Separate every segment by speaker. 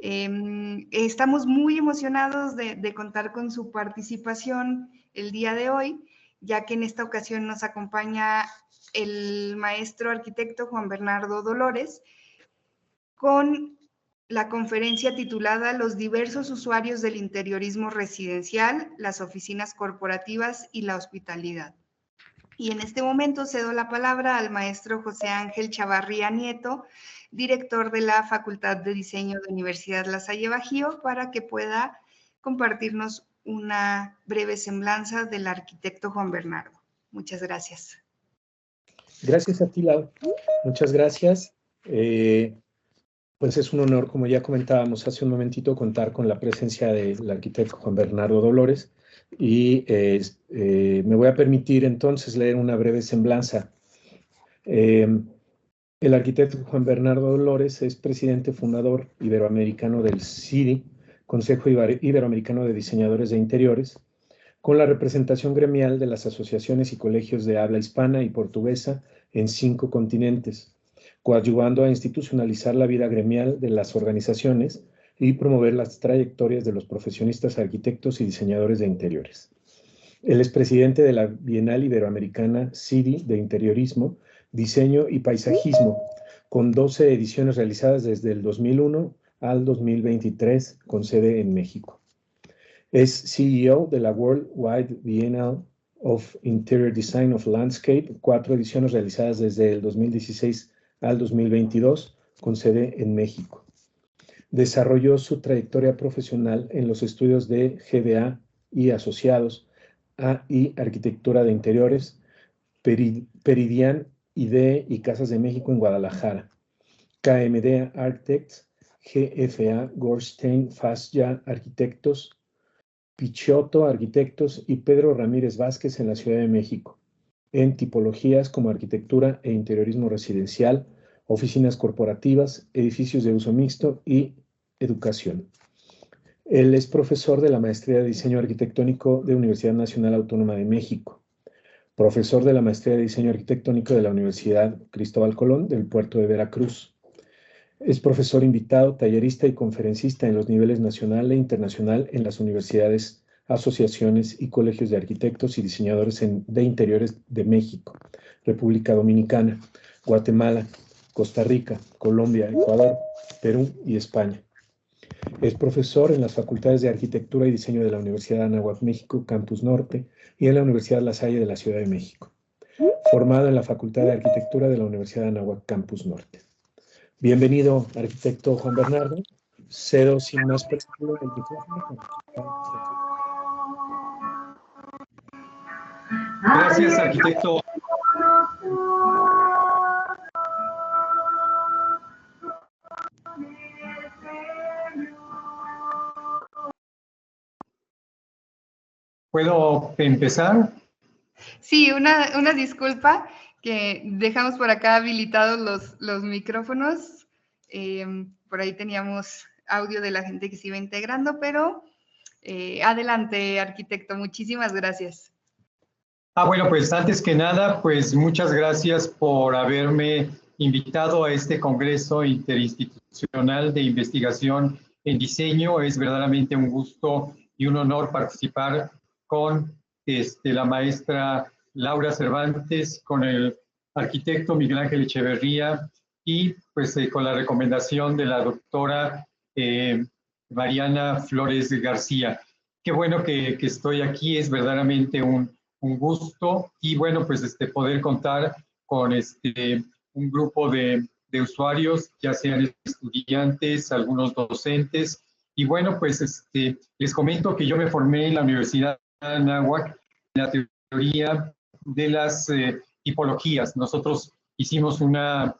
Speaker 1: Estamos muy emocionados de contar con su participación el día de hoy, ya que en esta ocasión nos acompaña el maestro arquitecto Juan Bernardo Dolores con la conferencia titulada Los diversos usuarios del interiorismo residencial, las oficinas corporativas y la hospitalidad. Y en este momento cedo la palabra al maestro José Ángel Chavarría Nieto, director de la Facultad de Diseño de Universidad La Salle Bajío, para que pueda compartirnos una breve semblanza del arquitecto Juan Bernardo. Muchas gracias.
Speaker 2: Gracias a ti, Lau. Muchas gracias. Pues es un honor, como ya comentábamos hace un momentito, contar con la presencia del arquitecto Juan Bernardo Dolores y me voy a permitir entonces leer una breve semblanza. El arquitecto Juan Bernardo Dolores es presidente fundador iberoamericano del CIDI, Consejo Iberoamericano de Diseñadores de Interiores, con la representación gremial de las asociaciones y colegios de habla hispana y portuguesa en 5 continentes, coadyuvando a institucionalizar la vida gremial de las organizaciones y promover las trayectorias de los profesionistas arquitectos y diseñadores de interiores. Él es presidente de la Bienal Iberoamericana CIDI de Interiorismo, Diseño y Paisajismo, con 12 ediciones realizadas desde el 2001 al 2023, con sede en México. Es CEO de la Worldwide Bienal of Interior Design of Landscape, 4 ediciones realizadas desde el 2016 al 2022, con sede en México. Desarrolló su trayectoria profesional en los estudios de GBA y Asociados, AI Arquitectura de Interiores, Peridian, IDE y Casas de México en Guadalajara, KMD Architects, GFA Gorstein Fasya Arquitectos, Pichotto Arquitectos y Pedro Ramírez Vázquez en la Ciudad de México, en tipologías como arquitectura e interiorismo residencial, oficinas corporativas, edificios de uso mixto y educación. Él es profesor de la Maestría de Diseño Arquitectónico de Universidad Nacional Autónoma de México, profesor de la Maestría de Diseño Arquitectónico de la Universidad Cristóbal Colón del Puerto de Veracruz. Es profesor invitado, tallerista y conferencista en los niveles nacional e internacional en las universidades, asociaciones y colegios de arquitectos y diseñadores de interiores de México, República Dominicana, Guatemala, Costa Rica, Colombia, Ecuador, Perú y España. Es profesor en las Facultades de Arquitectura y Diseño de la Universidad de Anáhuac, México, Campus Norte, y en la Universidad La Salle de la Ciudad de México. Formado en la Facultad de Arquitectura de la Universidad de Anáhuac, Campus Norte. Bienvenido, arquitecto Juan Bernardo. Cedo sin más preámbulo el micrófono.
Speaker 3: Gracias, arquitecto. ¿Puedo empezar?
Speaker 1: Sí, una disculpa, que dejamos por acá habilitados los micrófonos. Por ahí teníamos audio de la gente que se iba integrando, pero adelante, arquitecto, muchísimas gracias.
Speaker 3: Bueno, pues antes que nada, pues muchas gracias por haberme invitado a este Congreso Interinstitucional de Investigación en Diseño. Es verdaderamente un gusto y un honor participar con la maestra Laura Cervantes, con el arquitecto Miguel Ángel Echeverría y pues con la recomendación de la doctora Mariana Flores García. Qué bueno que estoy aquí, es verdaderamente un gusto y bueno, pues poder contar con un grupo de usuarios, ya sean estudiantes, algunos docentes. Y bueno, pues les comento que yo me formé en la Universidad de Anáhuac en la teoría de las tipologías. Nosotros hicimos una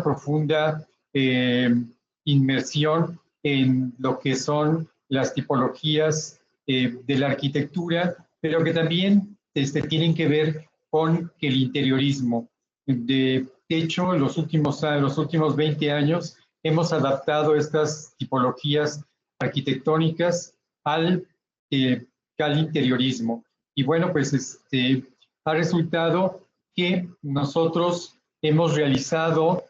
Speaker 3: profunda inmersión en lo que son las tipologías de la arquitectura, pero que también tienen que ver con el interiorismo. De hecho, en los últimos 20 años hemos adaptado estas tipologías arquitectónicas al interiorismo. Y bueno, pues ha resultado que nosotros hemos realizado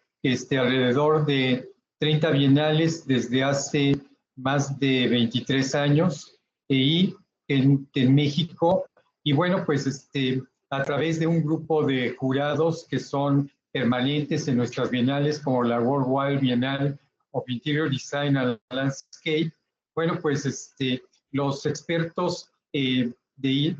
Speaker 3: alrededor de 30 bienales desde hace más de 23 años y en México. Y bueno, pues a través de un grupo de jurados que son permanentes en nuestras bienales, como la Worldwide Bienal of Interior Design and Landscape, bueno, pues los expertos de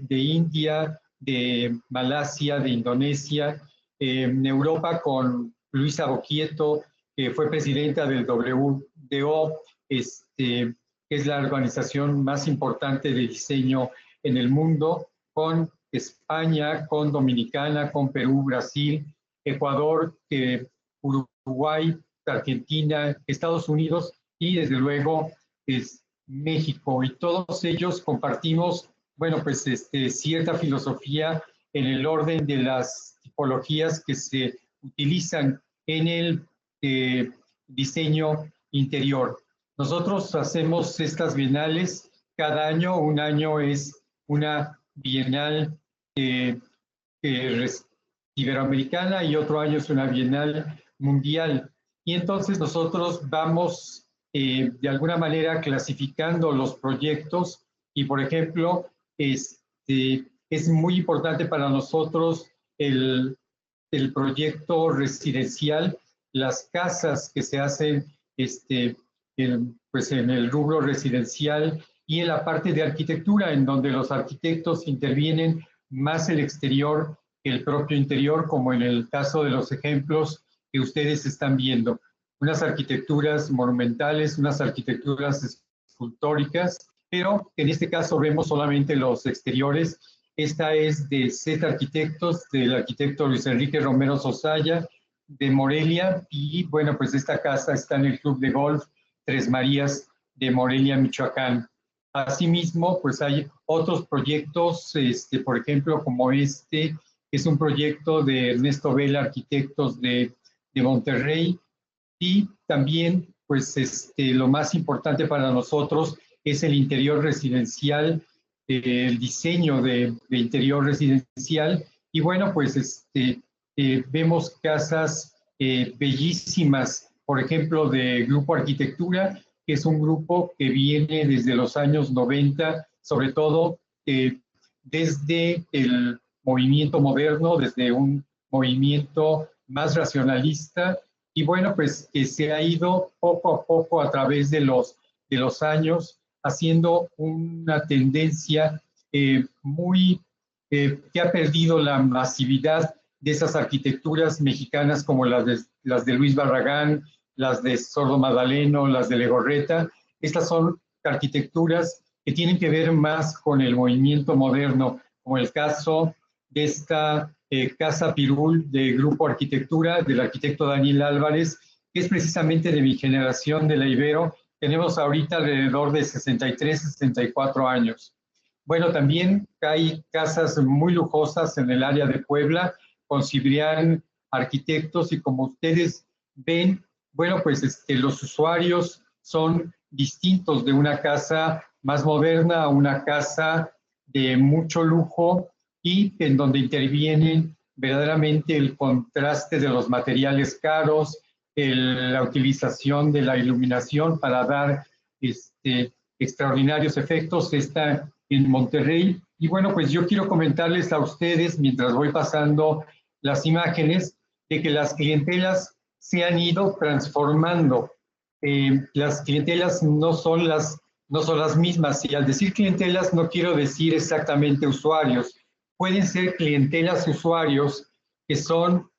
Speaker 3: India, de Malasia, de Indonesia, en Europa con Luisa Boquieto, que fue presidenta del WDO, que es la organización más importante de diseño en el mundo, con España, con Dominicana, con Perú, Brasil, Ecuador, Uruguay, Argentina, Estados Unidos y desde luego México. Y todos ellos compartimos, bueno, pues cierta filosofía en el orden de las tipologías que se utilizan en el diseño interior. Nosotros hacemos estas bienales cada año. Un año es una bienal iberoamericana y otro año es una bienal mundial. Y entonces nosotros vamos de alguna manera clasificando los proyectos y, por ejemplo, es muy importante para nosotros el proyecto residencial, las casas que se hacen pues en el rubro residencial y en la parte de arquitectura, en donde los arquitectos intervienen más el exterior que el propio interior, como en el caso de los ejemplos que ustedes están viendo. Unas arquitecturas monumentales, unas arquitecturas escultóricas, pero en este caso vemos solamente los exteriores. Esta es de Z Arquitectos, del arquitecto Luis Enrique Romero Sosaya, de Morelia, y bueno, pues esta casa está en el Club de Golf Tres Marías de Morelia, Michoacán. Asimismo, pues hay otros proyectos, por ejemplo, como que es un proyecto de Ernesto Vela, Arquitectos de Monterrey, y también, pues lo más importante para nosotros es el interior residencial, el diseño de interior residencial. Y bueno, pues vemos casas bellísimas, por ejemplo, de Grupo Arquitectura, que es un grupo que viene desde los años 90, sobre todo desde el movimiento moderno, desde un movimiento más racionalista, y bueno, pues que se ha ido poco a poco a través de los años haciendo una tendencia que ha perdido la masividad de esas arquitecturas mexicanas como las de Luis Barragán, las de Sordo Magdaleno, las de Legorreta. Estas son arquitecturas que tienen que ver más con el movimiento moderno, como el caso de esta Casa Pirul de Grupo Arquitectura, del arquitecto Daniel Álvarez, que es precisamente de mi generación de la Ibero. Tenemos ahorita alrededor de 63, 64 años. Bueno, también hay casas muy lujosas en el área de Puebla, con Cibrián Arquitectos, y como ustedes ven, bueno, pues los usuarios son distintos de una casa más moderna a una casa de mucho lujo y en donde intervienen verdaderamente el contraste de los materiales caros, la utilización de la iluminación para dar extraordinarios efectos. Está en Monterrey. Y bueno, pues yo quiero comentarles a ustedes, mientras voy pasando las imágenes, de que las clientelas se han ido transformando. Las clientelas no son las mismas, y al decir clientelas no quiero decir exactamente usuarios. Pueden ser clientelas usuarios que son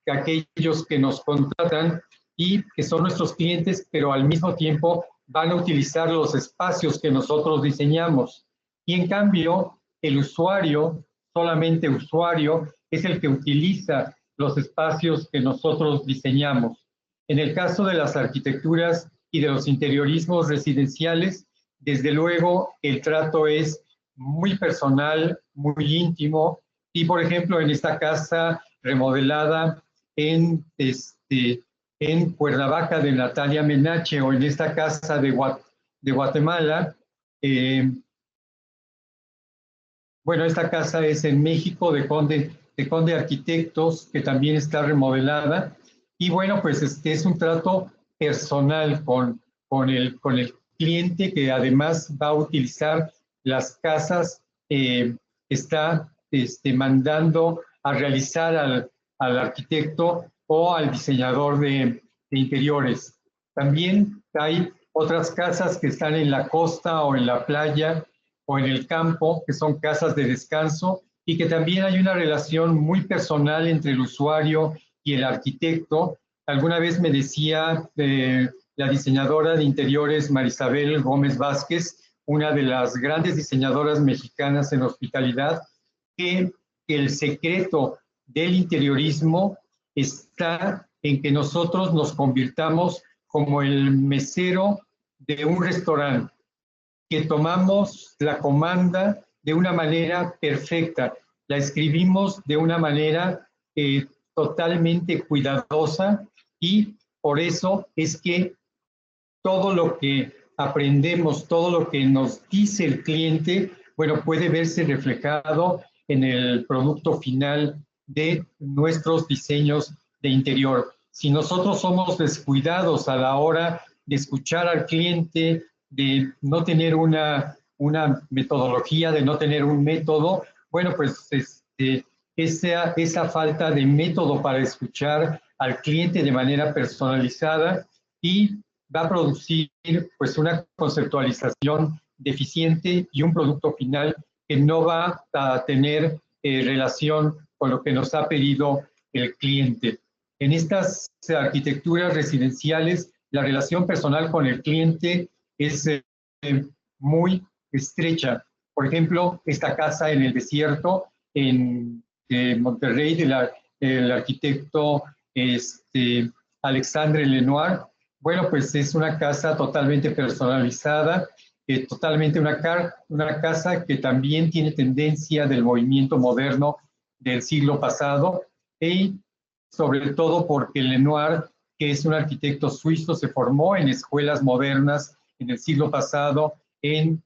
Speaker 3: aquellos que nos contratan y que son nuestros clientes, pero al mismo tiempo van a utilizar los espacios que nosotros diseñamos. Y en cambio, el usuario, solamente usuario, es el que utiliza los espacios que nosotros diseñamos. En el caso de las arquitecturas y de los interiorismos residenciales, desde luego el trato es muy personal, muy íntimo, y por ejemplo en esta casa remodelada en Cuernavaca de Natalia Menache, o en esta casa de Guatemala, bueno, esta casa es en México de Conde Arquitectos, que también está remodelada, Y bueno, pues es un trato personal con el cliente, que además va a utilizar las casas, está mandando a realizar al arquitecto o al diseñador de interiores. También hay otras casas que están en la costa o en la playa o en el campo, que son casas de descanso, y que también hay una relación muy personal entre el usuario y el arquitecto. Alguna vez me decía la diseñadora de interiores Marisabel Gómez Vázquez, una de las grandes diseñadoras mexicanas en hospitalidad, que el secreto del interiorismo está en que nosotros nos convirtamos como el mesero de un restaurante, que tomamos la comanda de una manera perfecta, la escribimos de una manera totalmente cuidadosa, y por eso es que todo lo que aprendemos, todo lo que nos dice el cliente, bueno, puede verse reflejado en el producto final de nuestros diseños de interior. Si nosotros somos descuidados a la hora de escuchar al cliente, de no tener una metodología, de no tener un método, bueno, pues esa falta de método para escuchar al cliente de manera personalizada, y va a producir pues una conceptualización deficiente y un producto final que no va a tener relación con lo que nos ha pedido el cliente. En estas arquitecturas residenciales, la relación personal con el cliente es muy estrecha. Por ejemplo, esta casa en el desierto, en Monterrey, del arquitecto Alexandre Lenoir. Bueno, pues es una casa totalmente personalizada, totalmente una casa que también tiene tendencia del movimiento moderno del siglo pasado, y sobre todo porque Lenoir, que es un arquitecto suizo, se formó en escuelas modernas en el siglo pasado en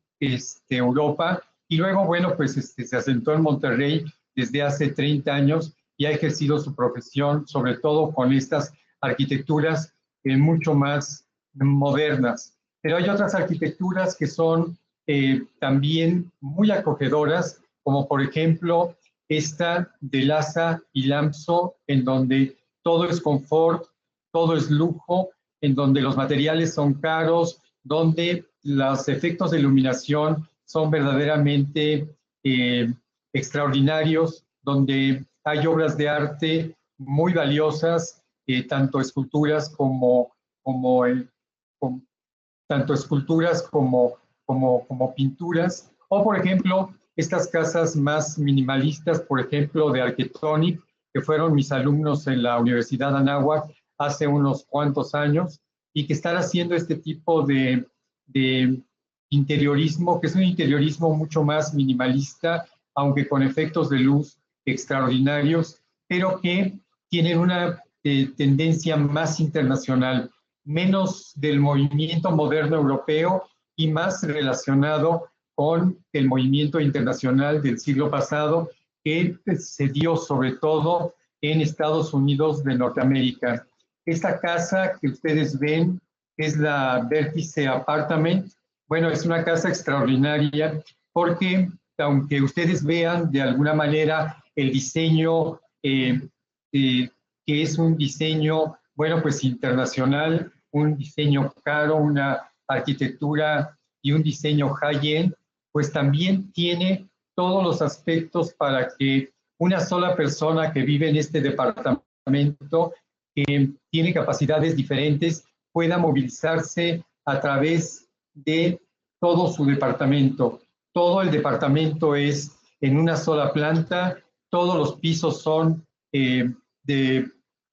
Speaker 3: Europa, y luego, bueno, pues se asentó en Monterrey desde hace 30 años y ha ejercido su profesión, sobre todo con estas arquitecturas mucho más modernas. Pero hay otras arquitecturas que son también muy acogedoras, como por ejemplo esta de Lhasa y Lamso, en donde todo es confort, todo es lujo, en donde los materiales son caros, donde los efectos de iluminación son verdaderamente extraordinarios, donde hay obras de arte muy valiosas, tanto esculturas como pinturas, o por ejemplo estas casas más minimalistas, por ejemplo de Arquitectonic, que fueron mis alumnos en la Universidad de Anáhuac hace unos cuantos años, y que están haciendo este tipo de interiorismo, que es un interiorismo mucho más minimalista, aunque con efectos de luz extraordinarios, pero que tienen una tendencia más internacional, menos del movimiento moderno europeo y más relacionado con el movimiento internacional del siglo pasado, que se dio sobre todo en Estados Unidos de Norteamérica. Esta casa que ustedes ven es la Vértice Apartment. Bueno, es una casa extraordinaria porque, aunque ustedes vean de alguna manera el diseño, que es un diseño, bueno, pues internacional, un diseño caro, una arquitectura y un diseño high-end, pues también tiene todos los aspectos para que una sola persona que vive en este departamento, que tiene capacidades diferentes, pueda movilizarse a través de todo su departamento. Todo el departamento es en una sola planta, todos los pisos son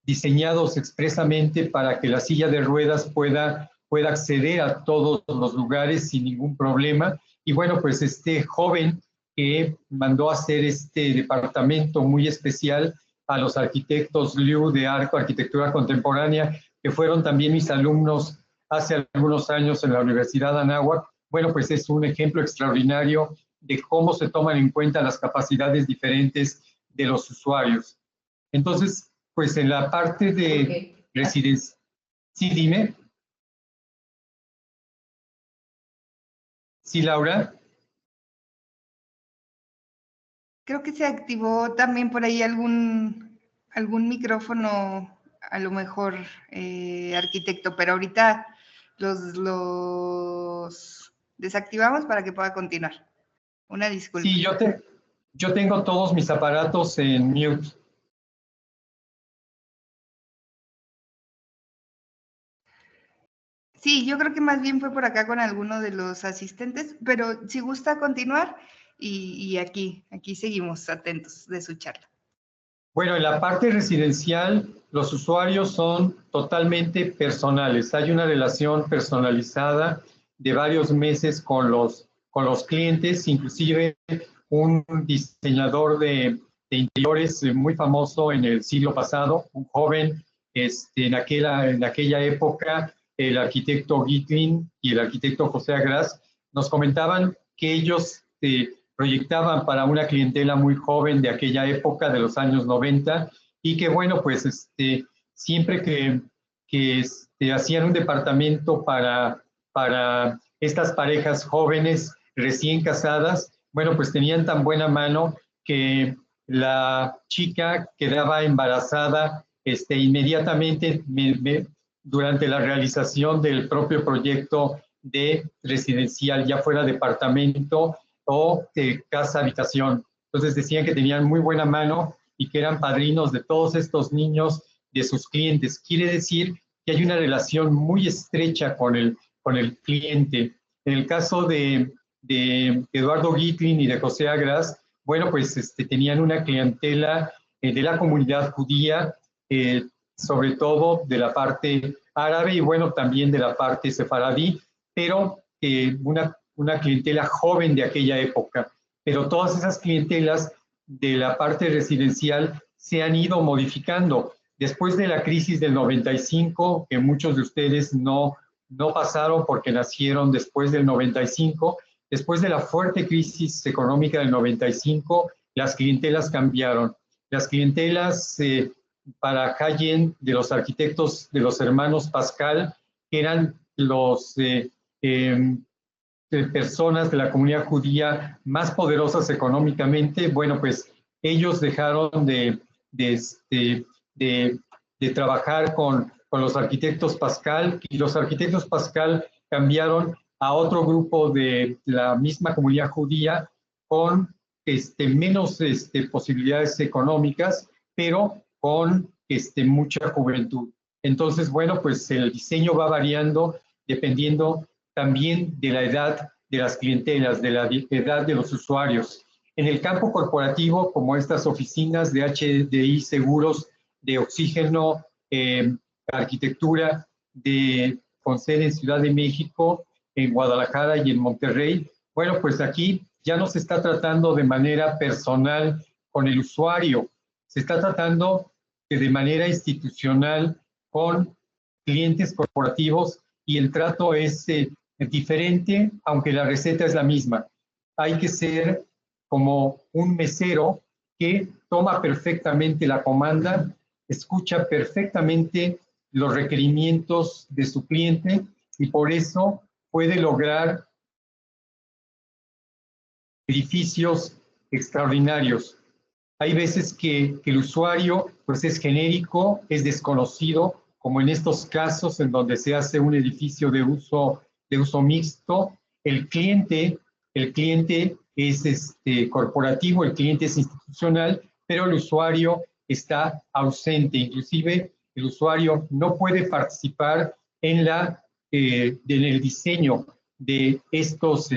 Speaker 3: diseñados expresamente para que la silla de ruedas pueda acceder a todos los lugares sin ningún problema. Y bueno, pues este joven que mandó a hacer este departamento muy especial a los arquitectos Liu de Arco Arquitectura Contemporánea, que fueron también mis alumnos hace algunos años en la Universidad de Anáhuac, bueno, pues es un ejemplo extraordinario de cómo se toman en cuenta las capacidades diferentes de los usuarios. Entonces, pues en la parte de residencial. Sí, dime. Sí, Laura.
Speaker 1: Creo que se activó también por ahí algún micrófono, a lo mejor, arquitecto, pero ahorita los desactivamos para que pueda continuar. Una disculpa.
Speaker 3: Sí, yo tengo todos mis aparatos en mute.
Speaker 1: Sí, yo creo que más bien fue por acá con alguno de los asistentes, pero si gusta continuar y aquí seguimos atentos de su charla.
Speaker 3: Bueno, en la parte residencial, los usuarios son totalmente personales. Hay una relación personalizada de varios meses con los clientes, inclusive un diseñador de interiores muy famoso en el siglo pasado, un joven en aquella época, el arquitecto Gitlin y el arquitecto José Agras, nos comentaban que ellos proyectaban para una clientela muy joven de aquella época, de los años 90, y que bueno, pues siempre que hacían un departamento para estas parejas jóvenes recién casadas, bueno, pues tenían tan buena mano que la chica quedaba embarazada inmediatamente durante la realización del propio proyecto de residencial, ya fuera departamento o casa habitación. Entonces decían que tenían muy buena mano y que eran padrinos de todos estos niños de sus clientes. Quiere decir que hay una relación muy estrecha con el cliente. En el caso de Eduardo Gitlin y de José Agras, bueno, pues tenían una clientela de la comunidad judía, sobre todo de la parte árabe y bueno, también de la parte sefaradí, pero una clientela joven de aquella época. Pero todas esas clientelas de la parte residencial se han ido modificando. Después de la crisis del 95, que muchos de ustedes no pasaron porque nacieron después del 95, después de la fuerte crisis económica del 95, las clientelas cambiaron. Las clientelas para high-end de los arquitectos de los hermanos Pascal eran los personas de la comunidad judía más poderosas económicamente. Bueno, pues ellos dejaron de trabajar con los arquitectos Pascal, y los arquitectos Pascal cambiaron a otro grupo de la misma comunidad judía con menos posibilidades económicas, pero con mucha juventud. Entonces, bueno, pues el diseño va variando dependiendo también de la edad de las clientelas, de la edad de los usuarios. En el campo corporativo, como estas oficinas de HDI Seguros, de Oxígeno, Arquitectura, con sede en Ciudad de México, en Guadalajara y en Monterrey, bueno, pues aquí ya no se está tratando de manera personal con el usuario, se está tratando de manera institucional con clientes corporativos y el trato es diferente, aunque la receta es la misma. Hay que ser como un mesero que toma perfectamente la comanda, escucha perfectamente los requerimientos de su cliente y por eso puede lograr edificios extraordinarios. Hay veces que el usuario pues es genérico, es desconocido, como en estos casos en donde se hace un edificio de uso mixto. El cliente es corporativo, el cliente es institucional, pero el usuario está ausente. Inclusive el usuario no puede participar en el diseño de estos,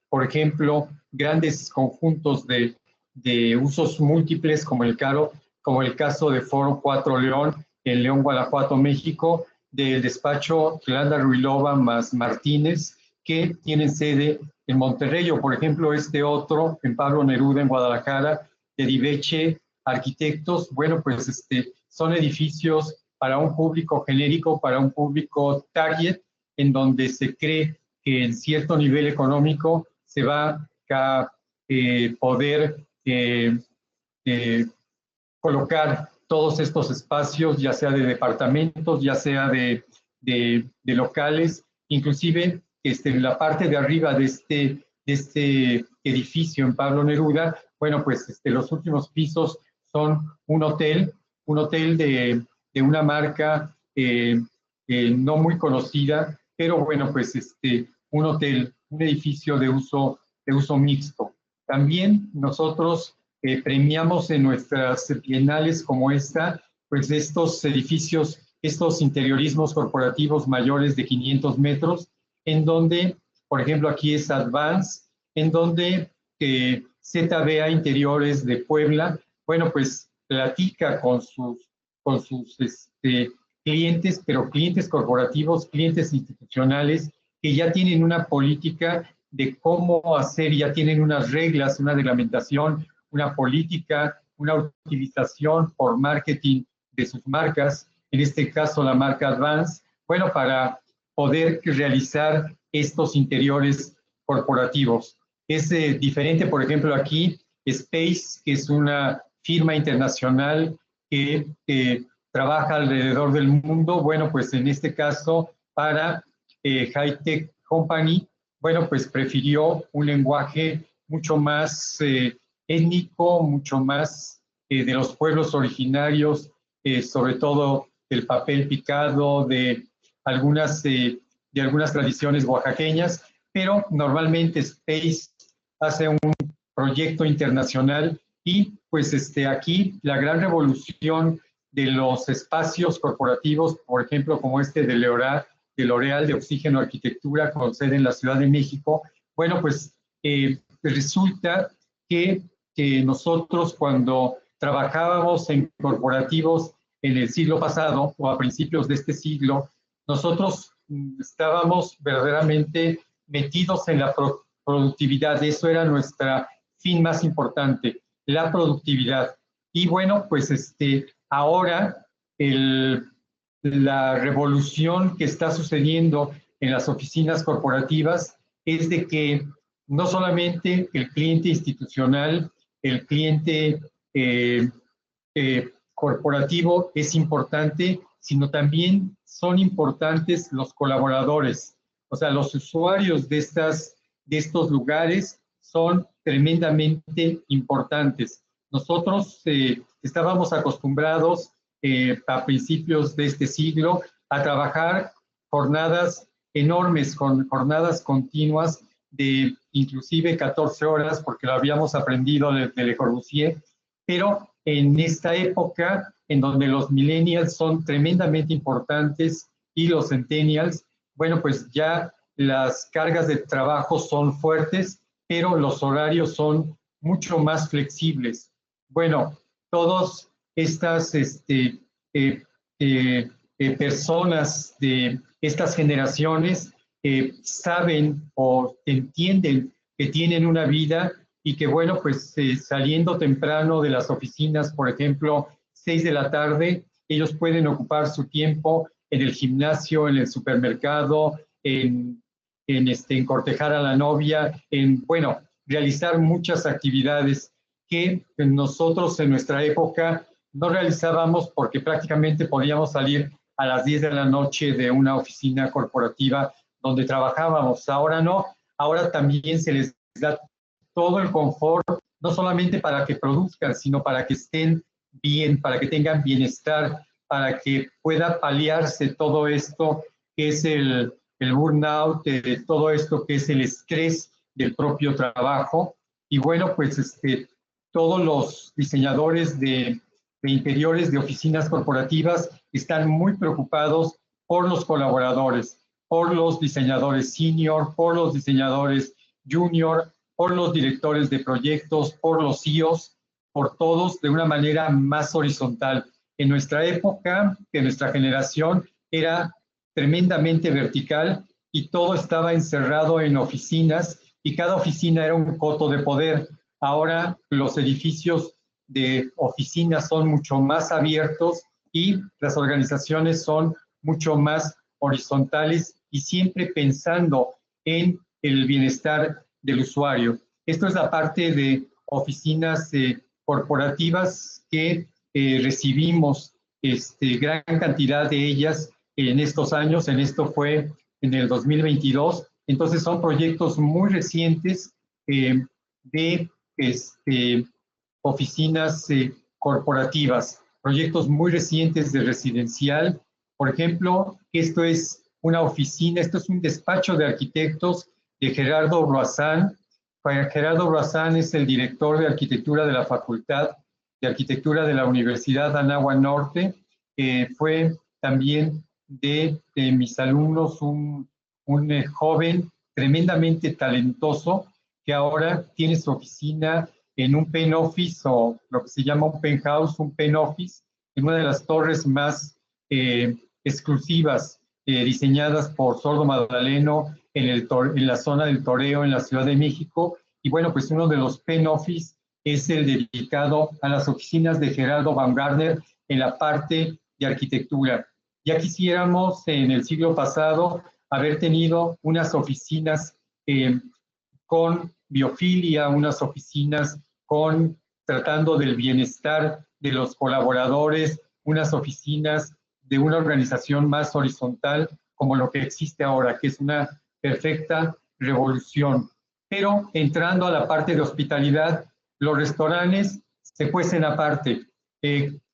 Speaker 3: por ejemplo, grandes conjuntos de usos múltiples como el caso de Foro 4 León, en León, Guanajuato, México, del despacho Yolanda Ruilova más Martínez, que tienen sede en Monterrey, o por ejemplo este otro en Pablo Neruda, en Guadalajara, de Diveche Arquitectos. Bueno, pues son edificios para un público genérico, para un público target, en donde se cree que en cierto nivel económico se va a poder colocar todos estos espacios, ya sea de departamentos, ya sea de locales, inclusive en la parte de arriba de este edificio en Pablo Neruda, bueno, pues los últimos pisos son un hotel de una marca no muy conocida, pero bueno, pues un hotel, un edificio de uso mixto. También nosotros premiamos en nuestras bienales como esta, pues estos edificios, estos interiorismos corporativos mayores de 500 metros, en donde, por ejemplo, aquí es Advance, en donde ZBA Interiores de Puebla, bueno, pues platica con sus clientes, pero clientes corporativos, clientes institucionales, que ya tienen una política de cómo hacer, ya tienen unas reglas, una reglamentación, una política, una utilización por marketing de sus marcas, en este caso la marca Advance, bueno, para poder realizar estos interiores corporativos. Es diferente, por ejemplo, aquí Space, que es una firma internacional que trabaja alrededor del mundo, bueno, pues en este caso para High Tech Company, bueno, pues prefirió un lenguaje mucho más étnico, mucho más de los pueblos originarios, sobre todo del papel picado, de algunas tradiciones oaxaqueñas, pero normalmente Space hace un proyecto internacional y pues aquí la gran revolución de los espacios corporativos, por ejemplo, como de L'Oréal de Oxígeno Arquitectura, con sede en la Ciudad de México, bueno, pues resulta que nosotros cuando trabajábamos en corporativos en el siglo pasado o a principios de este siglo, nosotros estábamos verdaderamente metidos en la productividad. Eso era nuestra fin más importante, la productividad. Y bueno, pues ahora la revolución que está sucediendo en las oficinas corporativas es de que no solamente el cliente institucional, el cliente corporativo es importante, sino también son importantes los colaboradores. O sea, los usuarios de estos lugares son tremendamente importantes. Nosotros estábamos acostumbrados a principios de este siglo a trabajar jornadas enormes, jornadas continuas de inclusive 14 horas, porque lo habíamos aprendido de Le Corbusier, pero en esta época en donde los millennials son tremendamente importantes y los centennials, bueno, pues ya las cargas de trabajo son fuertes, pero los horarios son mucho más flexibles. Bueno, todas estas personas de estas generaciones saben o entienden que tienen una vida y que, bueno, pues saliendo temprano de las oficinas, por ejemplo, 6 de la tarde, ellos pueden ocupar su tiempo en el gimnasio, en el supermercado, en cortejar a la novia, bueno, realizar muchas actividades que nosotros en nuestra época no realizábamos porque prácticamente podíamos salir a las 10 de la noche de una oficina corporativa donde trabajábamos. Ahora no, ahora también se les da todo el confort, no solamente para que produzcan, sino para que estén bien, para que tengan bienestar, para que pueda paliarse todo esto que es el burnout, todo esto que es el estrés del propio trabajo. Y bueno, pues todos los diseñadores de interiores de oficinas corporativas están muy preocupados por los colaboradores, por los diseñadores senior, por los diseñadores junior, por los directores de proyectos, por los CEOs, por todos de una manera más horizontal. En nuestra época, en nuestra generación, era tremendamente vertical y todo estaba encerrado en oficinas y cada oficina era un coto de poder. Ahora los edificios de oficinas son mucho más abiertos y las organizaciones son mucho más horizontales y siempre pensando en el bienestar del usuario. Esto es la parte de oficinas corporativas que recibimos gran cantidad de ellas en estos años. Esto fue en el 2022. Entonces son proyectos muy recientes de oficinas corporativas, proyectos muy recientes de residencial. Por ejemplo, esto es una oficina, esto es un despacho de arquitectos de Gerardo Roazán. Gerardo Roazán es el director de arquitectura de la Facultad de Arquitectura de la Universidad Anáhuac Norte. Fue también de mis alumnos un joven tremendamente talentoso que ahora tiene su oficina en un pen office, o lo que se llama un penthouse, un pen office, en una de las torres más exclusivas diseñadas por Sordo Magdaleno en la zona del Toreo en la Ciudad de México. Y bueno, pues uno de los pen office es el dedicado a las oficinas de Gerardo Baumgartner en la parte de arquitectura. Ya quisiéramos en el siglo pasado haber tenido unas oficinas con biofilia, unas oficinas tratando del bienestar de los colaboradores, unas oficinas de una organización más horizontal como lo que existe ahora, que es una perfecta revolución. Pero entrando a la parte de hospitalidad, los restaurantes se cuecen aparte.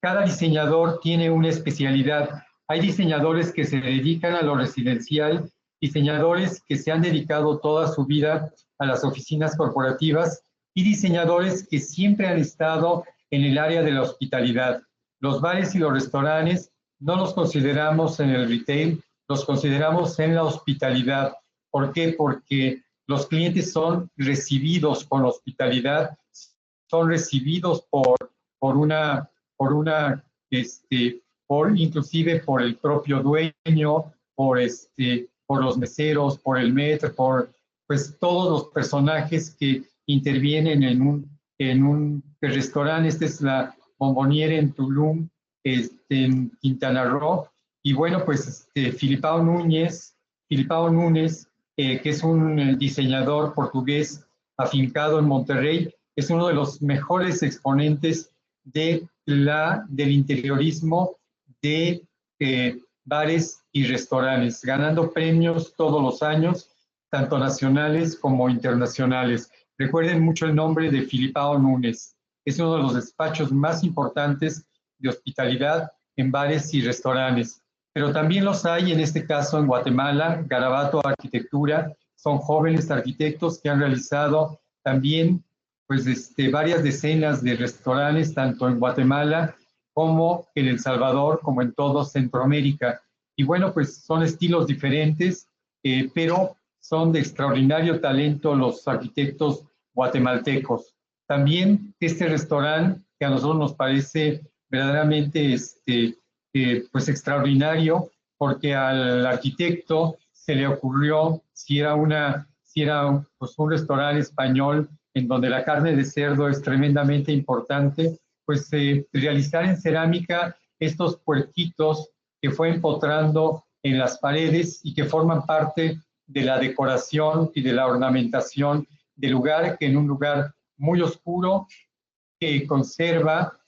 Speaker 3: Cada diseñador tiene una especialidad. Hay diseñadores que se dedican a lo residencial, diseñadores que se han dedicado toda su vida a las oficinas corporativas y diseñadores que siempre han estado en el área de la hospitalidad. Los bares y los restaurantes no los consideramos en el retail, los consideramos en la hospitalidad. ¿Por qué? Porque los clientes son recibidos con hospitalidad, son recibidos inclusive por el propio dueño, por los meseros, por el maître, por pues todos los personajes que intervienen en un restaurante. Esta es la Bomboniere en Tulum, en Quintana Roo. Y bueno, pues Filipao Núñez, que es un diseñador portugués afincado en Monterrey, es uno de los mejores exponentes del interiorismo de bares y restaurantes, ganando premios todos los años, tanto nacionales como internacionales. Recuerden mucho el nombre de Filipao Núñez. Es uno de los despachos más importantes de hospitalidad en bares y restaurantes. Pero también los hay, en este caso en Guatemala, Garabato Arquitectura. Son jóvenes arquitectos que han realizado también pues, varias decenas de restaurantes, tanto en Guatemala como en El Salvador, como en todo Centroamérica. Y bueno, pues son estilos diferentes, pero son de extraordinario talento los arquitectos guatemaltecos. También este restaurante, que a nosotros nos parece verdaderamente pues extraordinario, porque al arquitecto se le ocurrió, si era pues un restaurante español en donde la carne de cerdo es tremendamente importante, pues realizar en cerámica estos puerquitos que fue empotrando en las paredes y que forman parte de la decoración y de la ornamentación del lugar, que en un lugar muy oscuro, que conserva,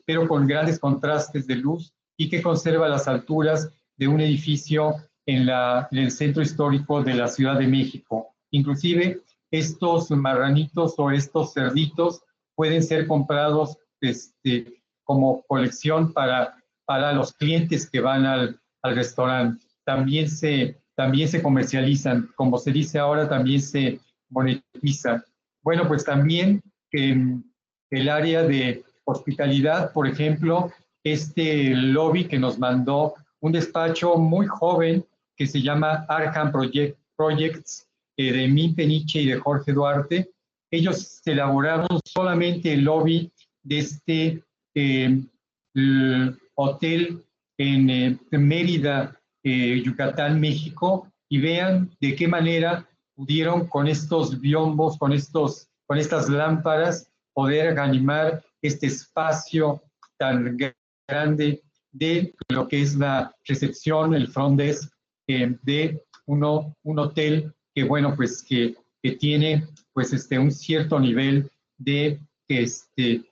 Speaker 3: pero con grandes contrastes de luz, y que conserva las alturas de un edificio en el centro histórico de la Ciudad de México. Inclusive estos marranitos o estos cerditos pueden ser comprados como colección para los clientes que van al restaurante. También se comercializan, como se dice ahora, también se monetiza. Bueno, pues también el área de hospitalidad, por ejemplo, este lobby que nos mandó un despacho muy joven que se llama Arkham Projects, de Min Peniche y de Jorge Duarte. Ellos elaboraron solamente el lobby de este hotel en Mérida, Yucatán, México, y vean de qué manera pudieron con estos biombos, con estas lámparas, poder animar este espacio tan grande de lo que es la recepción, el front desk de un hotel que, bueno, pues que tiene pues un cierto nivel de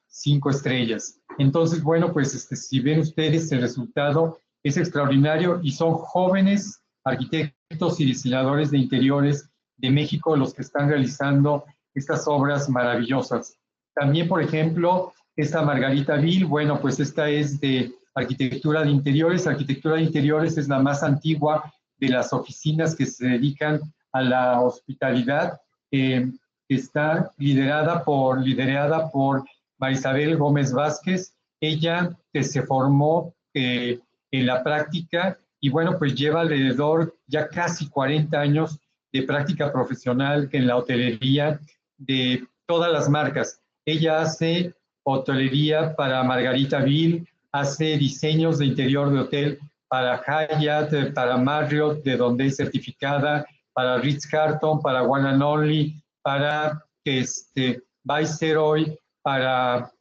Speaker 3: 5 estrellas. Entonces, bueno, pues si ven ustedes el resultado es extraordinario y son jóvenes arquitectos y diseñadores de interiores de México los que están realizando estas obras maravillosas. También, por ejemplo, esta Margarita Vil, bueno, pues esta es de arquitectura de interiores. Arquitectura de interiores es la más antigua de las oficinas que se dedican a la hospitalidad. Está liderada por Marisabel Gómez Vázquez. Ella se formó en la práctica y bueno, pues lleva alrededor ya casi 40 años de práctica profesional en la hotelería de todas las marcas. Ella hace hotelería para Margarita Vil, hace diseños de interior de hotel para Hyatt, para Marriott, de donde es certificada, para Ritz-Carlton, para One and Only, para Viceroy, para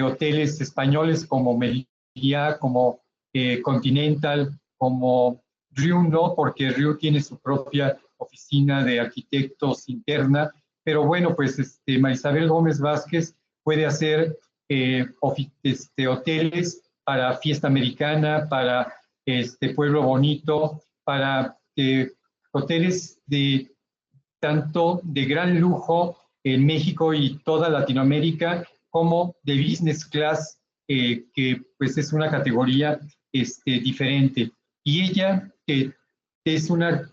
Speaker 3: hoteles españoles como Meliá, como Continental, como Riu no, porque Riu tiene su propia oficina de arquitectos interna, pero bueno, pues Marisabel Gómez Vázquez puede hacer hoteles para Fiesta Americana, para Pueblo Bonito, para hoteles de tanto de gran lujo en México y toda Latinoamérica, como de business class, que pues es una categoría diferente. Y ella, que es una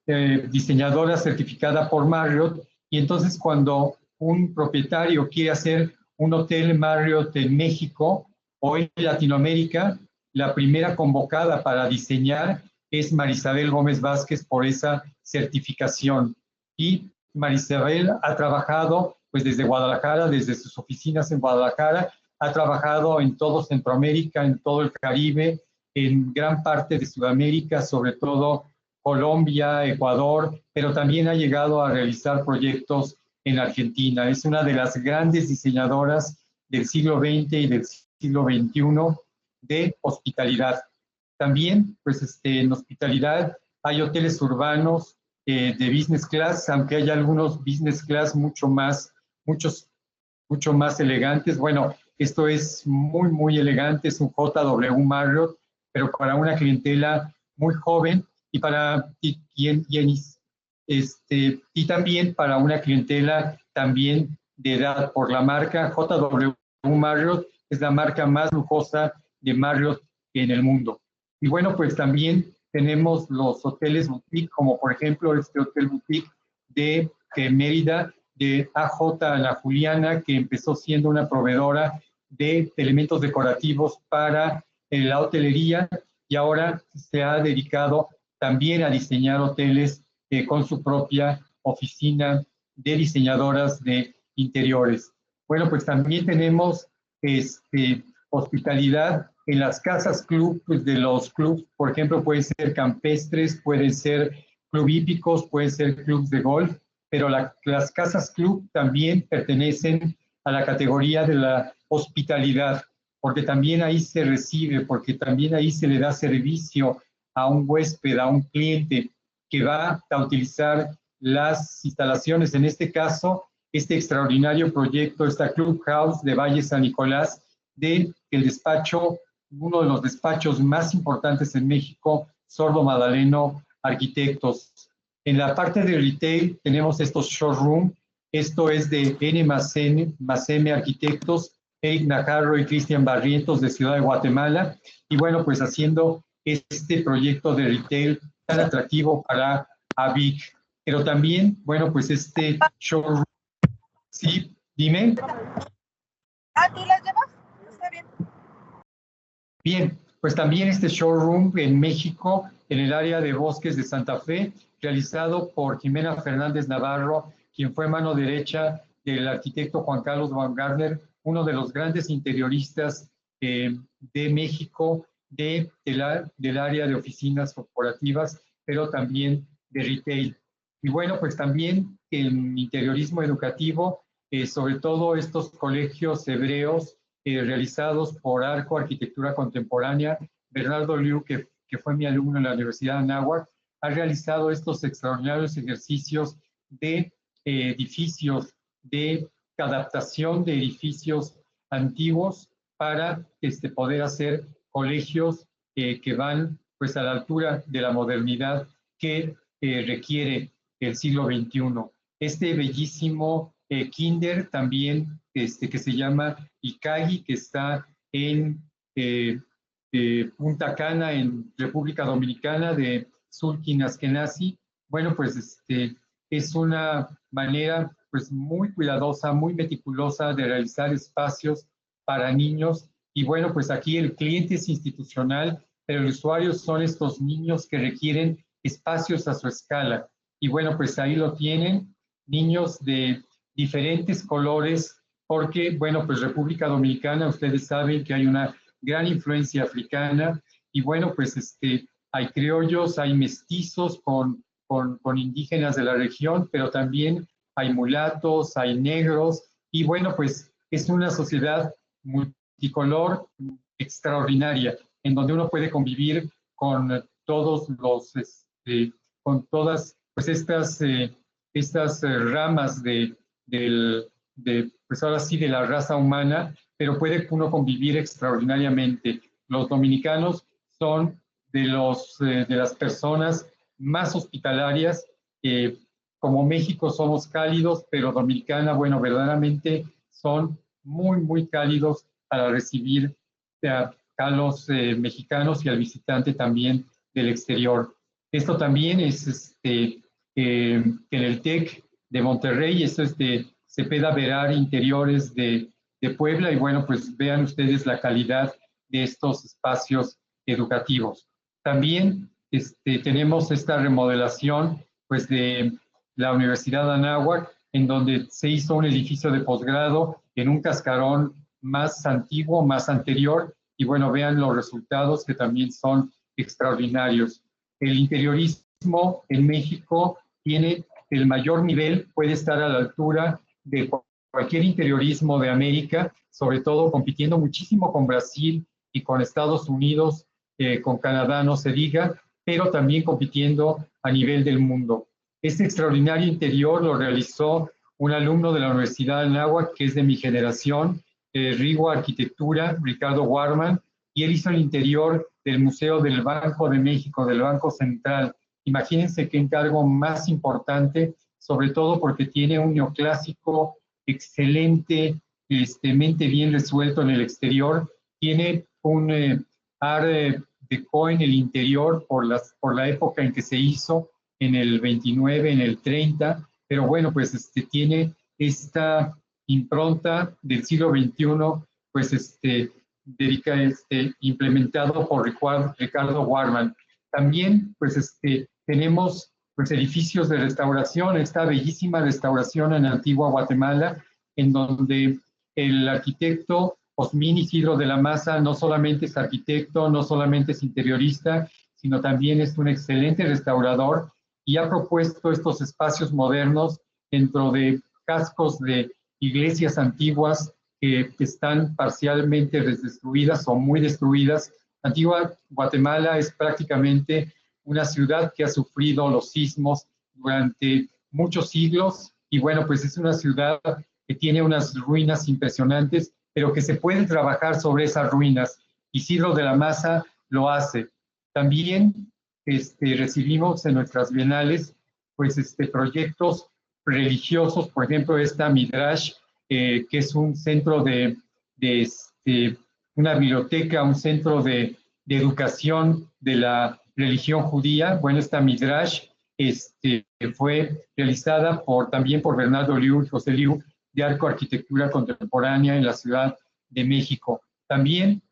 Speaker 3: diseñadora certificada por Marriott, y entonces cuando un propietario quiere hacer un hotel Marriott en México o en Latinoamérica, la primera convocada para diseñar es Marisabel Gómez Vázquez por esa certificación. Y Marisabel ha trabajado pues desde Guadalajara, desde sus oficinas en Guadalajara, ha trabajado en todo Centroamérica, en todo el Caribe, en gran parte de Sudamérica, sobre todo Colombia, Ecuador, pero también ha llegado a realizar proyectos en Argentina. Es una de las grandes diseñadoras del siglo XX y del siglo XXI de hospitalidad. También, pues en hospitalidad hay hoteles urbanos de business class, aunque hay algunos business class mucho más elegantes. Bueno, esto es muy elegante, es un JW Marriott, pero para una clientela muy joven y también para una clientela también de edad, por la marca JW Marriott, es la marca más lujosa de Marriott en el mundo. Y bueno, pues también tenemos los hoteles boutique, como por ejemplo este hotel boutique de Mérida, de AJ La Juliana, que empezó siendo una proveedora de elementos decorativos para la hotelería y ahora se ha dedicado también a diseñar hoteles con su propia oficina de diseñadoras de interiores. Bueno, pues también tenemos hospitalidad en las casas club, pues de los clubs, por ejemplo, pueden ser campestres, pueden ser club hípicos, pueden ser clubs de golf, pero las casas club también pertenecen a la categoría de la hospitalidad, porque también ahí se recibe, porque también ahí se le da servicio a un huésped, a un cliente que va a utilizar las instalaciones, en este caso, este extraordinario proyecto, esta Clubhouse de Valle San Nicolás, de el despacho, uno de los despachos más importantes en México, Sordo Madaleno Arquitectos. En la parte de retail tenemos estos showroom. Esto es de N+M Arquitectos, Eric Najarro y Cristian Barrientos de Ciudad de Guatemala. Y bueno, pues haciendo este proyecto de retail tan atractivo para AVIC. Pero también, bueno, pues este showroom. Sí, dime.
Speaker 4: ¿Ah, tú las llevas? Está bien.
Speaker 3: Bien, pues también este showroom en México, en el área de Bosques de Santa Fe, realizado por Jimena Fernández Navarro, quien fue mano derecha del arquitecto Juan Carlos Baumgartner, uno de los grandes interioristas de México, del área de oficinas corporativas, pero también de retail. Y bueno, pues también en interiorismo educativo, sobre todo estos colegios hebreos realizados por Arco Arquitectura Contemporánea. Bernardo Liu, que fue mi alumno en la Universidad de Anáhuac, ha realizado estos extraordinarios ejercicios de edificios, de adaptación de edificios antiguos para poder hacer colegios que van pues a la altura de la modernidad que requiere el siglo XXI. Este bellísimo kinder también que se llama Ikagi, que está en Punta Cana, en República Dominicana, de Sulkin Askenazi. Bueno, pues es una manera pues muy cuidadosa, muy meticulosa de realizar espacios para niños. Y bueno, pues aquí el cliente es institucional, pero los usuarios son estos niños que requieren espacios a su escala. Y bueno, pues ahí lo tienen, niños de diferentes colores, porque, bueno, pues República Dominicana, ustedes saben que hay una gran influencia africana, y bueno, pues hay criollos, hay mestizos con indígenas de la región, pero también hay mulatos, hay negros, y bueno, pues es una sociedad multicolor extraordinaria, en donde uno puede convivir con todos los, con todas pues estas ramas pues ahora sí, de la raza humana, pero puede uno convivir extraordinariamente. Los dominicanos son de las personas más hospitalarias. Como México somos cálidos, pero Dominicana, bueno, verdaderamente son muy, muy cálidos para recibir a los mexicanos y al visitante también del exterior. Esto también es en el TEC de Monterrey, esto es de Cepeda Verar Interiores de Puebla, y bueno, pues vean ustedes la calidad de estos espacios educativos. También tenemos esta remodelación pues de la Universidad de Anáhuac, en donde se hizo un edificio de posgrado en un cascarón más antiguo, más anterior, y bueno, vean los resultados que también son extraordinarios. El interiorismo en México tiene el mayor nivel, puede estar a la altura de cualquier interiorismo de América, sobre todo compitiendo muchísimo con Brasil y con Estados Unidos, con Canadá no se diga, pero también compitiendo a nivel del mundo. Este extraordinario interior lo realizó un alumno de la Universidad de Anáhuac, que es de mi generación, Rigo Arquitectura, Ricardo Warman, y él hizo el interior del Museo del Banco de México, del Banco Central. Imagínense qué encargo más importante, sobre todo porque tiene un neoclásico excelente, mente bien resuelto en el exterior, tiene un art deco en el interior por la época en que se hizo, en el 29, en el 30, pero bueno, pues tiene esta impronta del siglo XXI, pues implementado por Ricardo Warman. También, pues tenemos pues edificios de restauración, esta bellísima restauración en Antigua Guatemala, en donde el arquitecto Osmín Isidro de la Maza no solamente es arquitecto, no solamente es interiorista, sino también es un excelente restaurador y ha propuesto estos espacios modernos dentro de cascos de iglesias antiguas que están parcialmente destruidas o muy destruidas. Antigua Guatemala es prácticamente una ciudad que ha sufrido los sismos durante muchos siglos y bueno, pues es una ciudad que tiene unas ruinas impresionantes, pero que se puede trabajar sobre esas ruinas. Isidro de la Maza lo hace. También recibimos en nuestras bienales pues proyectos religiosos, por ejemplo esta Midrash, que es un centro de una biblioteca, un centro de educación de la religión judía. Bueno, esta Midrash fue realizada también por Bernardo Liu y José Liu, de Arco Arquitectura Contemporánea en la Ciudad de México. También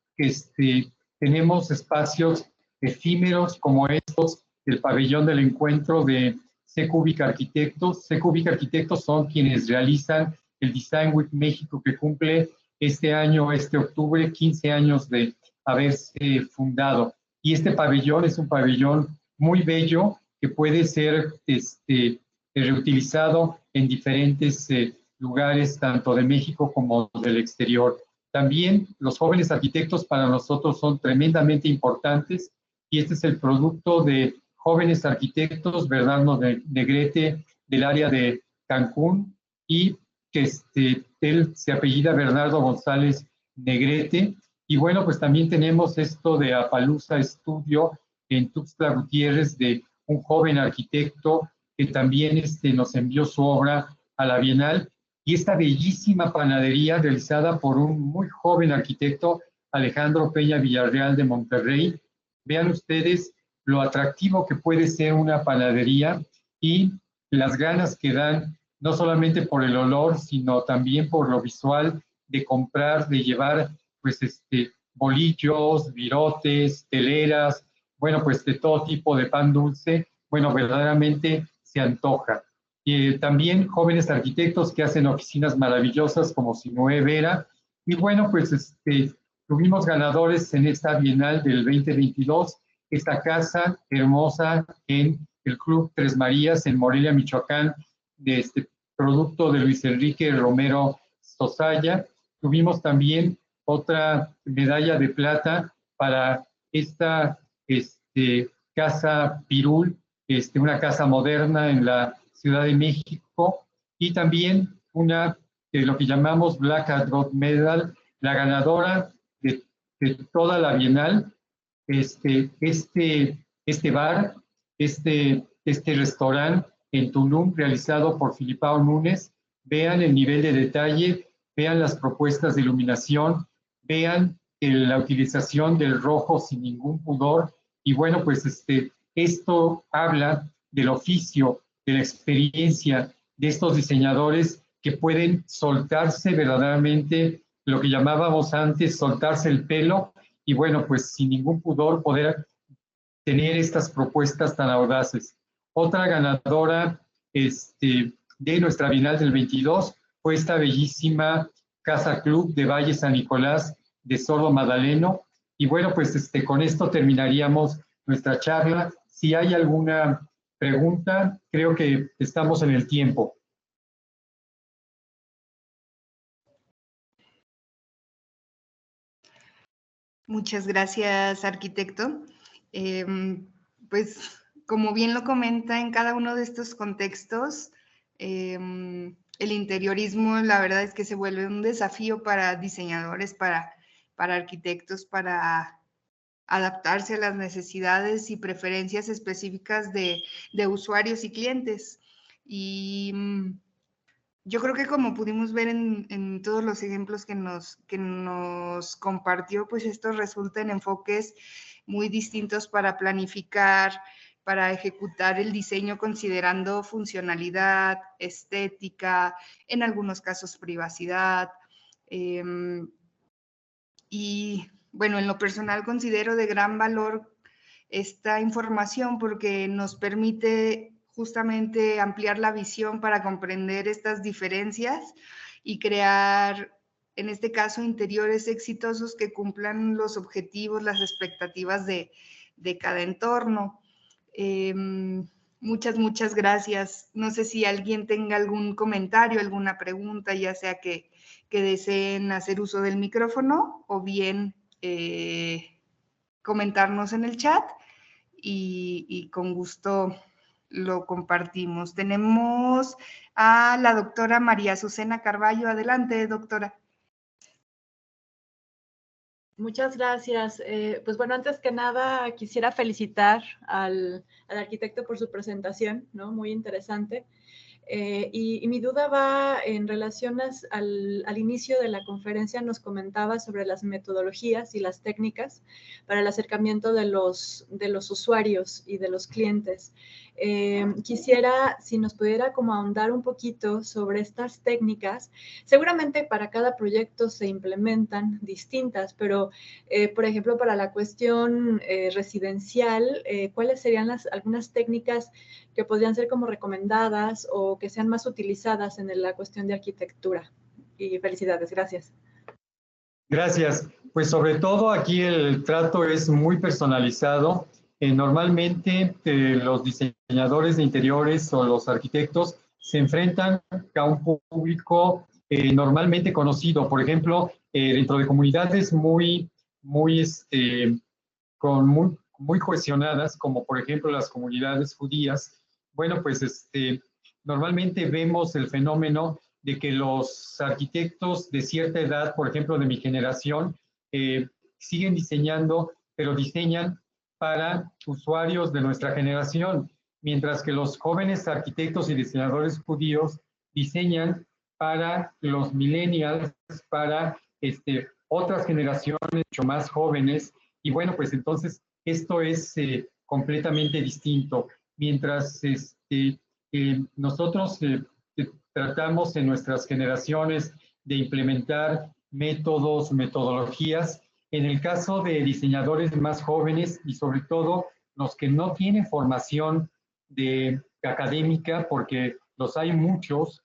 Speaker 3: tenemos espacios efímeros como estos, el pabellón del encuentro de CQBIC Arquitectos. CQBIC Arquitectos son quienes realizan el Design Week México, que cumple este año, octubre, 15 años de haberse fundado. Y este pabellón es un pabellón muy bello que puede ser reutilizado en diferentes lugares, tanto de México como del exterior. También los jóvenes arquitectos para nosotros son tremendamente importantes y este es el producto de jóvenes arquitectos, Bernardo Negrete, del área de Cancún, y que él se apellida Bernardo González Negrete. Y bueno, pues también tenemos esto de Apalooza Estudio en Tuxtla Gutiérrez, de un joven arquitecto que también nos envió su obra a la Bienal. Y esta bellísima panadería realizada por un muy joven arquitecto, Alejandro Peña Villarreal de Monterrey. Vean ustedes lo atractivo que puede ser una panadería y las ganas que dan, no solamente por el olor, sino también por lo visual, de comprar, de llevar, pues, bolillos, virotes, teleras, bueno, pues de todo tipo de pan dulce. Bueno, verdaderamente se antoja. También jóvenes arquitectos que hacen oficinas maravillosas como Sinué Vera. Y bueno, pues tuvimos ganadores en esta Bienal del 2022, esta casa hermosa en el Club Tres Marías en Morelia, Michoacán, de producto de Luis Enrique Romero Sosaya. Tuvimos también otra medalla de plata para esta casa Pirul, una casa moderna en la Ciudad de México, y también una de lo que llamamos Black and Gold Medal, la ganadora de toda la Bienal, este bar, este restaurante en Tulum, realizado por Filipao Núñez. Vean el nivel de detalle, vean las propuestas de iluminación, vean la utilización del rojo sin ningún pudor. Y bueno, pues esto habla del oficio, de la experiencia de estos diseñadores que pueden soltarse verdaderamente, lo que llamábamos antes soltarse el pelo, y bueno, pues sin ningún pudor poder tener estas propuestas tan audaces. Otra ganadora de nuestra Bienal del 22 fue esta bellísima Casa Club de Valle San Nicolás de Sordo Madaleno. Y bueno, pues con esto terminaríamos nuestra charla. Si hay alguna pregunta, creo que estamos en el tiempo.
Speaker 1: Muchas gracias, arquitecto. Pues, como bien lo comenta, en cada uno de estos contextos, el interiorismo, la verdad es que se vuelve un desafío para diseñadores, para arquitectos, para adaptarse a las necesidades y preferencias específicas de usuarios y clientes. Y yo creo que como pudimos ver en todos los ejemplos que nos compartió, pues esto resulta en enfoques muy distintos para planificar, para ejecutar el diseño considerando funcionalidad, estética, en algunos casos privacidad. Y bueno, en lo personal considero de gran valor esta información porque nos permite justamente ampliar la visión para comprender estas diferencias y crear, en este caso, interiores exitosos que cumplan los objetivos, las expectativas de cada entorno. Muchas gracias. No sé si alguien tenga algún comentario, alguna pregunta, ya sea que deseen hacer uso del micrófono o bien comentarnos en el chat y con gusto lo compartimos. Tenemos a la doctora María Azucena Carballo. Adelante, doctora.
Speaker 5: Muchas gracias. Pues bueno, antes que nada quisiera felicitar al arquitecto por su presentación, ¿no? Muy interesante. Y mi duda va en relación al inicio de la conferencia, nos comentaba sobre las metodologías y las técnicas para el acercamiento de los usuarios y de los clientes. Quisiera, si nos pudiera como ahondar un poquito sobre estas técnicas. Seguramente para cada proyecto se implementan distintas, pero por ejemplo, para la cuestión residencial, ¿cuáles serían algunas técnicas que podrían ser como recomendadas o que sean más utilizadas en la cuestión de arquitectura? Y felicidades, gracias.
Speaker 3: Gracias. Pues sobre todo aquí el trato es muy personalizado. Normalmente los diseñadores de interiores o los arquitectos se enfrentan a un público normalmente conocido. Por ejemplo, dentro de comunidades muy cohesionadas, como por ejemplo las comunidades judías, bueno, pues normalmente vemos el fenómeno de que los arquitectos de cierta edad, por ejemplo, de mi generación, siguen diseñando, pero diseñan para usuarios de nuestra generación, mientras que los jóvenes arquitectos y diseñadores judíos diseñan para los millennials, para otras generaciones mucho más jóvenes. Y bueno, pues entonces esto es completamente distinto. Mientras nosotros tratamos en nuestras generaciones de implementar métodos, metodologías, en el caso de diseñadores más jóvenes y sobre todo los que no tienen formación académica, porque los hay muchos,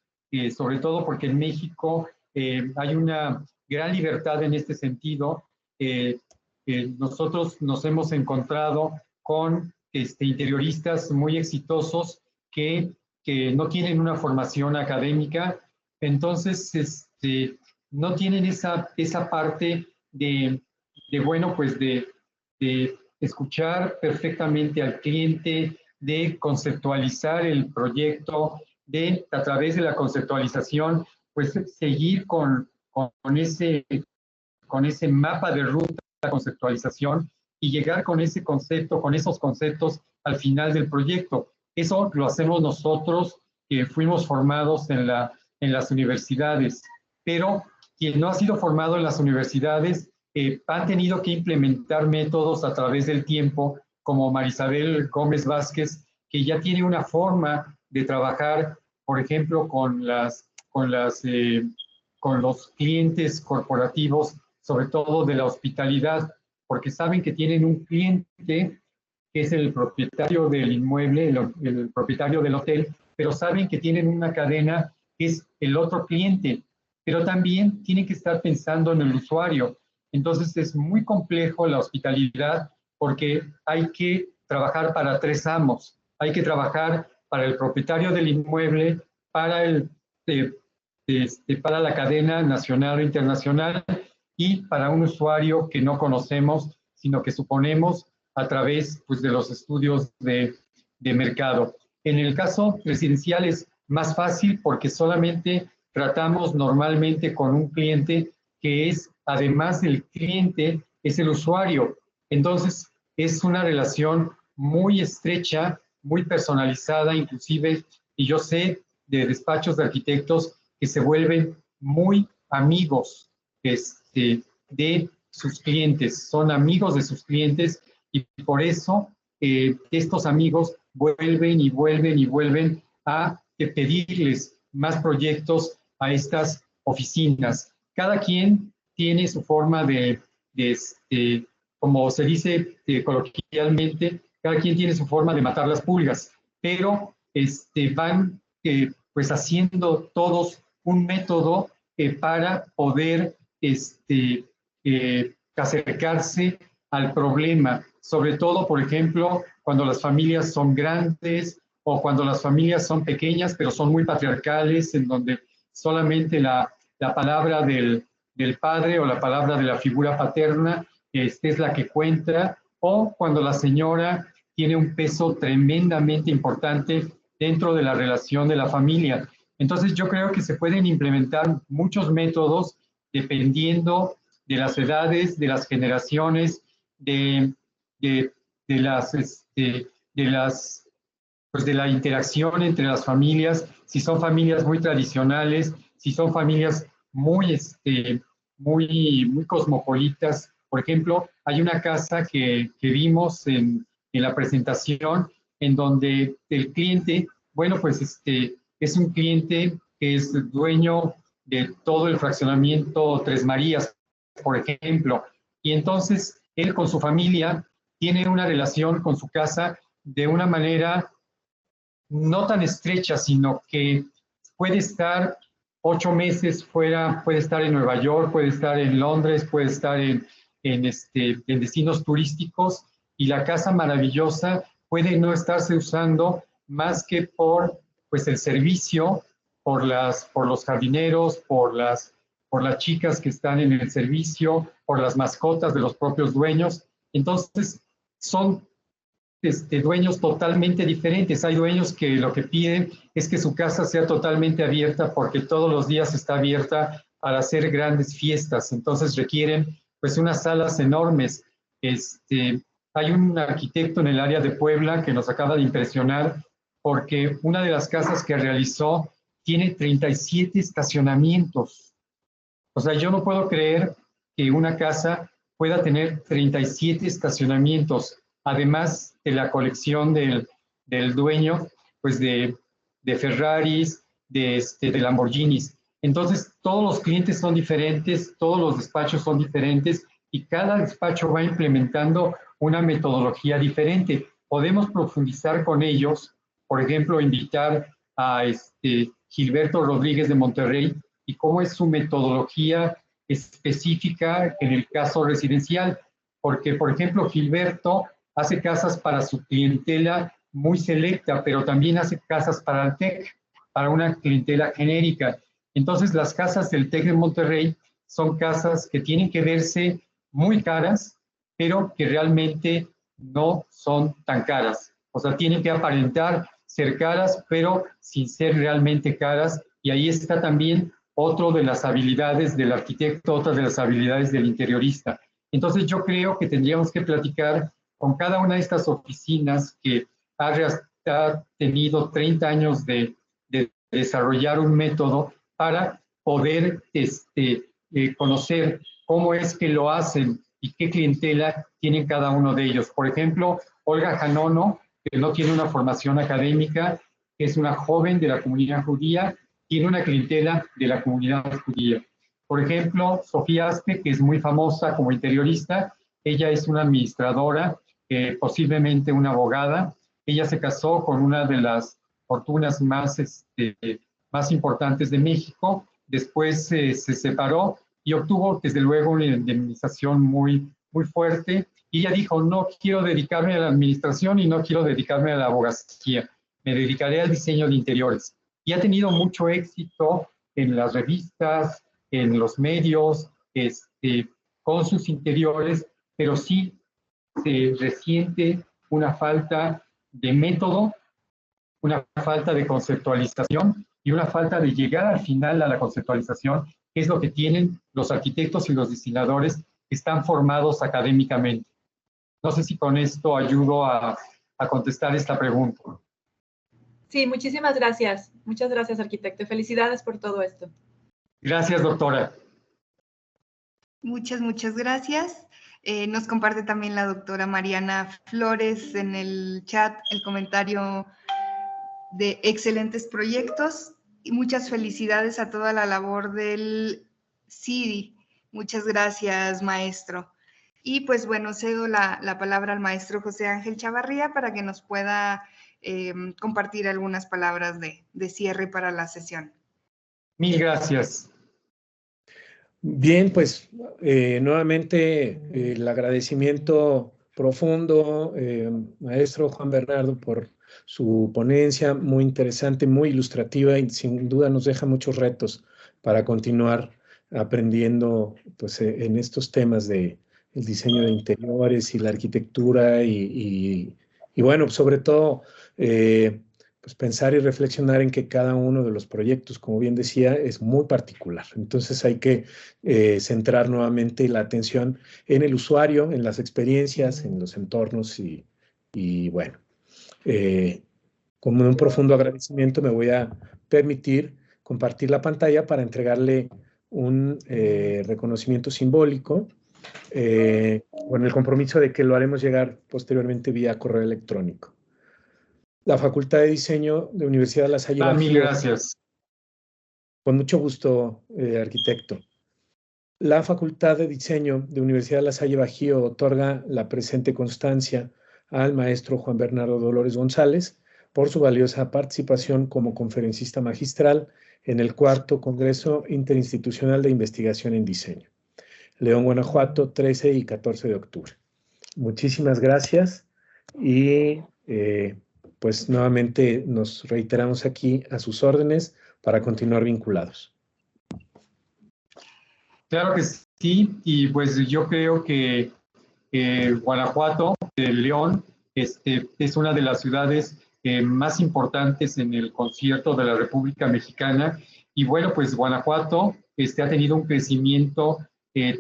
Speaker 3: sobre todo porque en México hay una gran libertad en este sentido. Nosotros nos hemos encontrado con interioristas muy exitosos que no tienen una formación académica, entonces no tienen esa parte de bueno, pues de escuchar perfectamente al cliente, de conceptualizar el proyecto, de a través de la conceptualización, pues seguir con ese mapa de ruta de conceptualización y llegar con ese concepto, con esos conceptos al final del proyecto. Eso lo hacemos nosotros, que fuimos formados en las universidades, pero quien no ha sido formado en las universidades han tenido que implementar métodos a través del tiempo, como Marisabel Gómez Vázquez, que ya tiene una forma de trabajar, por ejemplo, con los clientes corporativos, sobre todo de la hospitalidad, porque saben que tienen un cliente que es el propietario del inmueble, el propietario del hotel, pero saben que tienen una cadena que es el otro cliente, pero también tienen que estar pensando en el usuario. Entonces es muy complejo la hospitalidad porque hay que trabajar para tres amos. Hay que trabajar para el propietario del inmueble, para la cadena nacional o internacional y para un usuario que no conocemos, sino que suponemos a través pues, de los estudios de mercado. En el caso residencial es más fácil porque solamente tratamos normalmente con un cliente que es, además del cliente, es el usuario. Entonces, es una relación muy estrecha, muy personalizada, inclusive, y yo sé de despachos de arquitectos que se vuelven muy amigos de sus clientes, son amigos de sus clientes y por eso estos amigos vuelven y vuelven y vuelven a pedirles más proyectos a estas oficinas. Cada quien tiene su forma como se dice coloquialmente, cada quien tiene su forma de matar las pulgas, pero van pues haciendo todos un método para poder acercarse al problema, sobre todo, por ejemplo, cuando las familias son grandes o cuando las familias son pequeñas, pero son muy patriarcales, en donde solamente la palabra del padre o la palabra de la figura paterna es la que cuenta, o cuando la señora tiene un peso tremendamente importante dentro de la relación de la familia. Entonces yo creo que se pueden implementar muchos métodos dependiendo de las edades, de las generaciones, de la interacción entre las familias, si son familias muy tradicionales, si son familias muy cosmopolitas. Por ejemplo, hay una casa que vimos en la presentación en donde el cliente, bueno, pues es un cliente que es dueño de todo el fraccionamiento Tres Marías, por ejemplo, y entonces él con su familia tiene una relación con su casa de una manera no tan estrecha, sino que puede estar 8 meses fuera, puede estar en Nueva York, puede estar en Londres, puede estar en destinos turísticos, y la casa maravillosa puede no estarse usando más que por pues, el servicio, por los jardineros, por las chicas que están en el servicio, por las mascotas de los propios dueños. Entonces, son dueños totalmente diferentes. Hay dueños que lo que piden es que su casa sea totalmente abierta porque todos los días está abierta para hacer grandes fiestas. Entonces requieren pues unas salas enormes. Hay un arquitecto en el área de Puebla que nos acaba de impresionar porque una de las casas que realizó tiene 37 estacionamientos. O sea, yo no puedo creer que una casa pueda tener 37 estacionamientos, además de la colección del dueño, pues de Ferraris, de Lamborghinis. Entonces, todos los clientes son diferentes, todos los despachos son diferentes y cada despacho va implementando una metodología diferente. Podemos profundizar con ellos, por ejemplo, invitar a Gilberto Rodríguez de Monterrey y cómo es su metodología específica en el caso residencial, porque, por ejemplo, Gilberto hace casas para su clientela muy selecta, pero también hace casas para el TEC, para una clientela genérica. Entonces, las casas del TEC de Monterrey son casas que tienen que verse muy caras, pero que realmente no son tan caras. O sea, tienen que aparentar ser caras, pero sin ser realmente caras. Y ahí está también otro de las habilidades del arquitecto, otra de las habilidades del interiorista. Entonces yo creo que tendríamos que platicar con cada una de estas oficinas que ha tenido 30 años de desarrollar un método para poder conocer cómo es que lo hacen y qué clientela tienen cada uno de ellos. Por ejemplo, Olga Janono, que no tiene una formación académica, es una joven de la comunidad judía, tiene una clientela de la comunidad judía. Por ejemplo, Sofía Aspe, que es muy famosa como interiorista, ella es una administradora, posiblemente una abogada. Ella se casó con una de las fortunas más importantes de México, después se separó y obtuvo desde luego una indemnización muy fuerte. Y ella dijo, no quiero dedicarme a la administración y no quiero dedicarme a la abogacía, me dedicaré al diseño de interiores. Y ha tenido mucho éxito en las revistas, en los medios, con sus interiores, pero sí se resiente una falta de método, una falta de conceptualización y una falta de llegar al final a la conceptualización, que es lo que tienen los arquitectos y los diseñadores que están formados académicamente. No sé si con esto ayudo a contestar esta pregunta.
Speaker 5: Sí, muchísimas gracias. Muchas gracias, arquitecto. Felicidades por todo esto.
Speaker 3: Gracias, doctora.
Speaker 1: Muchas gracias. Nos comparte también la doctora Mariana Flores en el chat el comentario de excelentes proyectos y muchas felicidades a toda la labor del CIDI. Muchas gracias, maestro. Y pues bueno, cedo la palabra al maestro José Ángel Chavarría para que nos pueda compartir algunas palabras de cierre para la sesión.
Speaker 3: Mil gracias.
Speaker 2: Bien, pues nuevamente el agradecimiento profundo, maestro Juan Bernardo, por su ponencia muy interesante, muy ilustrativa y sin duda nos deja muchos retos para continuar aprendiendo pues, en estos temas de el diseño de interiores y la arquitectura y bueno, sobre todo pues pensar y reflexionar en que cada uno de los proyectos, como bien decía, es muy particular. Entonces hay que centrar nuevamente la atención en el usuario, en las experiencias, en los entornos y bueno, con un profundo agradecimiento me voy a permitir compartir la pantalla para entregarle un reconocimiento simbólico con el compromiso de que lo haremos llegar posteriormente vía correo electrónico. La Facultad de Diseño de Universidad de La Salle Bajío.
Speaker 3: Mil gracias.
Speaker 2: Con mucho gusto, arquitecto. La Facultad de Diseño de Universidad de La Salle Bajío otorga la presente constancia al maestro Juan Bernardo Dolores González por su valiosa participación como conferencista magistral en el 4º Congreso Interinstitucional de Investigación en Diseño. León, Guanajuato, 13 y 14 de octubre. Muchísimas gracias y pues nuevamente nos reiteramos aquí a sus órdenes para continuar vinculados.
Speaker 3: Claro que sí, y pues yo creo que Guanajuato, León, Es una de las ciudades más importantes en el concierto de la República Mexicana. Y bueno, pues Guanajuato ha tenido un crecimiento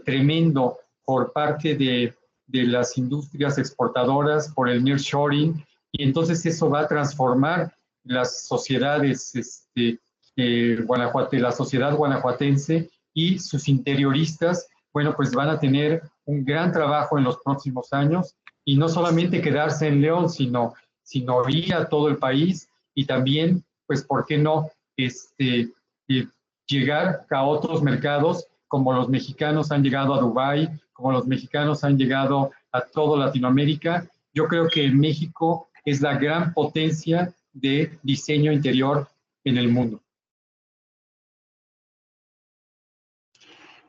Speaker 3: tremendo por parte de las industrias exportadoras, por el nearshoring, y entonces eso va a transformar las sociedades la sociedad guanajuatense, y sus interioristas, bueno, pues van a tener un gran trabajo en los próximos años, y no solamente quedarse en León, sino ir a todo el país, y también, pues, ¿por qué no llegar a otros mercados, como los mexicanos han llegado a Dubái, como los mexicanos han llegado a toda Latinoamérica? Yo creo que México es la gran potencia de diseño interior en el mundo.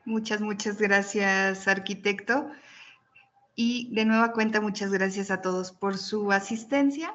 Speaker 1: Muchas gracias, arquitecto. Y de nueva cuenta, muchas gracias a todos por su asistencia.